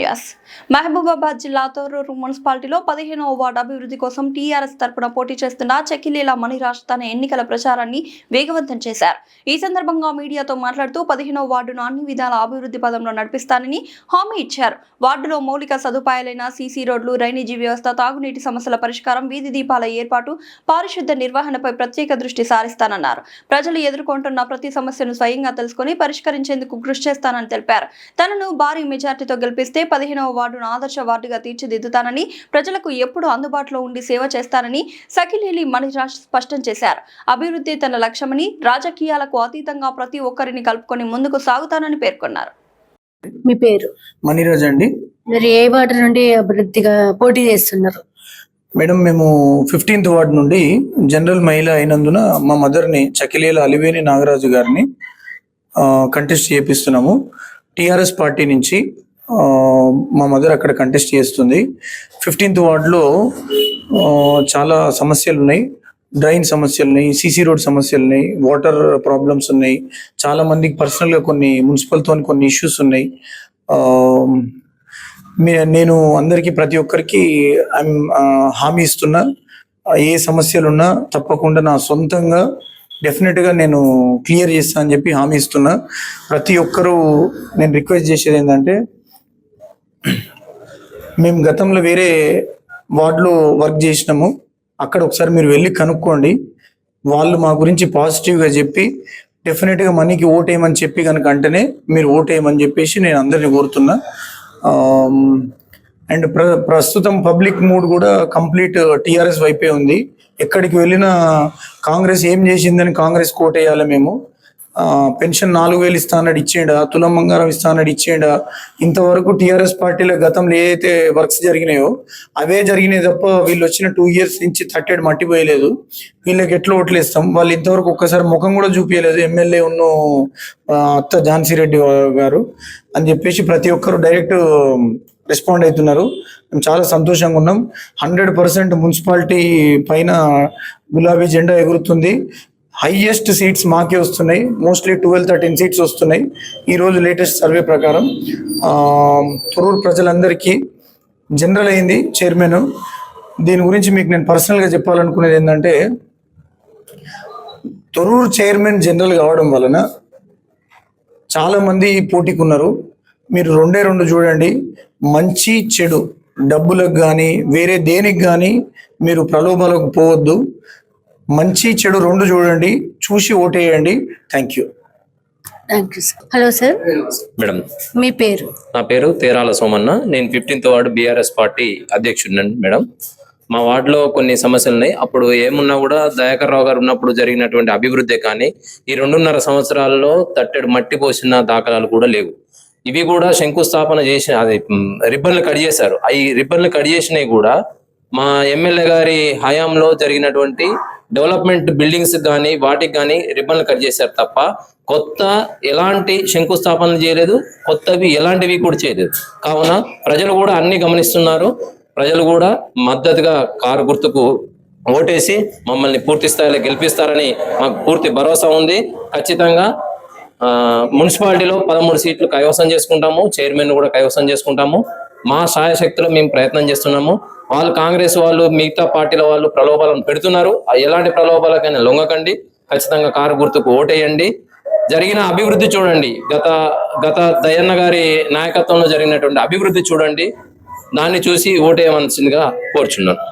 News Mahabubabad జిల్లా తొర్రూరు మున్సిపాలిటీలో 15వ వార్డు అభివృద్ధి కోసం టీఆర్ఎస్ తరపున పోటీ చేస్తున్న చెక్కిలీల మణిరాజ్ తన ఎన్నికల ప్రచారాన్ని వేగవంతం చేశారు. ఈ సందర్భంగా మీడియాతో మాట్లాడుతూ 15వ వార్డును అన్ని విధాల అభివృద్ధి పదంలో నడిపిస్తానని హామీ ఇచ్చారు. వార్డులో మౌలిక సదుపాయాలైన సీసీ రోడ్లు, డ్రైనేజీ వ్యవస్థ, తాగునీటి సమస్యల పరిష్కారం, వీధి దీపాల ఏర్పాటు, పారిశుద్ధ నిర్వహణపై ప్రత్యేక దృష్టి సారిస్తానన్నారు. ప్రజలు ఎదుర్కొంటున్న ప్రతి సమస్యను స్వయంగా తెలుసుకుని పరిష్కరించేందుకు కృషి చేస్తానని తెలిపారు. తనను భారీ మెజార్టీతో గెలిపిస్తే 15వ వార్డును ఆదర్శ వార్డుగా తీర్చిదిద్దుతానని, ప్రజలకు ఎప్పుడూ అందుబాటులో ఉండి సేవ చేస్తానని సకిలీలి మణిరాజ్ స్పష్టం చేశారు. అభివృద్ధి తన లక్ష్యమని, రాజకీయాలకు అతీతంగా ప్రతి ఒక్కరిని కలుపుకొని ముందుకు సాగుతానని పేర్కొన్నారు. మీ పేరు? మణిరాజ్ అండి. మీరు ఏ వార్డు నుండి అభివృద్ధిగా పోటీ చేస్తున్నారు? మేడం, మేము 15th వార్డు నుండి జనరల్ మహిళ అయినందున మా మదర్ని చకిలీల అలివేని నాగరాజు గారిని కంటెస్ట్ చేపిస్తున్నాము. టీఆర్ఎస్ పార్టీ నుంచి మా మదర్ అక్కడ కంటెస్ట్ చేస్తుంది. 15th వార్డులో చాలా సమస్యలు ఉన్నాయి. డ్రైన్ సమస్యలు ఉన్నాయి, సీసీ రోడ్ సమస్యలు ఉన్నాయి, వాటర్ ప్రాబ్లమ్స్ ఉన్నాయి. చాలా మందికి పర్సనల్గా కొన్ని మున్సిపల్తో కొన్ని ఇష్యూస్ ఉన్నాయి. నేను అందరికీ ప్రతి ఒక్కరికి హామీ ఇస్తున్నా, ఏ సమస్యలున్నా తప్పకుండా నా సొంతంగా డెఫినెట్గా నేను క్లియర్ చేస్తా అని చెప్పి హామీ ఇస్తున్నా. ప్రతి ఒక్కరూ నేను రిక్వెస్ట్ చేసేది ఏంటంటే, మేము గతంలో వేరే వార్డులో వర్క్ చేసినాము, అక్కడ ఒకసారి మీరు వెళ్ళి కనుక్కోండి. వాళ్ళు మా గురించి పాజిటివ్గా చెప్పి డెఫినెట్గా మనీకి ఓటేయమని చెప్పి కనుక అంటేనే మీరు ఓటేయమని చెప్పేసి నేను అందరినీ కోరుతున్నా. అండ్ ప్రస్తుతం పబ్లిక్ మూడ్ కూడా కంప్లీట్ టీఆర్ఎస్ వైపే ఉంది. ఎక్కడికి వెళ్ళినా కాంగ్రెస్ ఏం చేసిందని కాంగ్రెస్ కోటేయాలి. మేము పెన్షన్ 4,000 ఇస్తా అన్నాడు, ఇచ్చేయండా? తులం బంగారం ఇస్తా అన్నాడు, ఇచ్చేయండా? ఇంతవరకు టీఆర్ఎస్ పార్టీలో గతంలో ఏదైతే వర్క్స్ జరిగినాయో అవే జరిగినాయి తప్ప వీళ్ళు వచ్చిన 2 years నుంచి తట్టేడు మట్టిపోయలేదు. వీళ్ళకి ఎట్లా ఓట్లు ఇస్తాం? వాళ్ళు ఇంతవరకు ఒక్కసారి ముఖం కూడా చూపించలేదు. ఎమ్మెల్యే ఉన్న అత్త ఝాన్సీ రెడ్డి గారు అని చెప్పేసి ప్రతి ఒక్కరు డైరెక్ట్ రెస్పాండ్ అవుతున్నారు. మేము చాలా సంతోషంగా ఉన్నాం. 100% మున్సిపాలిటీ పైన గులాబీ జెండా ఎగురుతుంది. హైయెస్ట్ సీట్స్ మాకే వస్తున్నాయి. మోస్ట్లీ 12-13 సీట్స్ వస్తున్నాయి ఈరోజు లేటెస్ట్ సర్వే ప్రకారం. తొర్రూరు ప్రజలందరికీ జనరల్ అయింది చైర్మన్. దీని గురించి మీకు నేను పర్సనల్గా చెప్పాలనుకునేది ఏంటంటే, తొర్రూరు చైర్మన్ జనరల్ కావడం వలన చాలామంది పోటీకి ఉన్నారు. మీరు 2 చూడండి. మంచి చెడు డబ్బులకు కానీ వేరే దేనికి కానీ మీరు ప్రలోభాలకు పోవద్దు. మంచి చెడు 2 చూడండి, చూసి ఓటేయండి. Thank you. Hello sir. Madam, మీ పేరు? నా పేరు తేరాల సోమన్న. నేను 15th వార్డు బీఆర్ఎస్ పార్టీ అధ్యక్షుడిని. మేడం, మా వార్డులో కొన్ని సమస్యలు ఉన్నాయి. అప్పుడు ఏమున్నా కూడా దయాకర్ రావు గారు ఉన్నప్పుడు జరిగినటువంటి అభివృద్ధి కానీ ఈ 2.5 సంవత్సరాల్లో తట్టెడు మట్టి పోసిన దాఖలాలు కూడా లేవు. ఇవి కూడా శంకుస్థాపన చేసిన, అది రిబ్బన్లు కట్ చేశారు. ఈ రిబ్బన్లు కట్ చేసినవి కూడా మా ఎమ్మెల్యే గారి హయాంలో జరిగినటువంటి డెవలప్మెంట్ బిల్డింగ్స్ కానీ వాటికి కానీ రిబ్బన్లు కట్ చేశారు తప్ప కొత్త ఎలాంటి శంకుస్థాపనలు చేయలేదు, కొత్తవి ఎలాంటివి కూడా చేయలేదు. కావున ప్రజలు కూడా అన్ని గమనిస్తున్నారు. ప్రజలు కూడా మద్దతుగా కారు గుర్తుకు ఓటేసి మమ్మల్ని పూర్తి స్థాయిలో గెలిపిస్తారని మాకు పూర్తి భరోసా ఉంది. ఖచ్చితంగా మున్సిపాలిటీలో 13 సీట్లు కైవసం చేసుకుంటాము, చైర్మన్ కూడా కైవసం చేసుకుంటాము. మా శాయశక్తిలో మేము ప్రయత్నం చేస్తున్నాము. వాళ్ళు కాంగ్రెస్ వాళ్ళు, మిగతా పార్టీల వాళ్ళు ప్రలోభాలను పెడుతున్నారు. ఎలాంటి ప్రలోభాలకైనా లొంగకండి. ఖచ్చితంగా కారు గుర్తుకు ఓటేయండి. జరిగిన అభివృద్ధి చూడండి. గత దయన్న గారి నాయకత్వంలో జరిగినటువంటి అభివృద్ధి చూడండి. దాన్ని చూసి ఓటేయవలసిందిగా కోరుచున్నాను.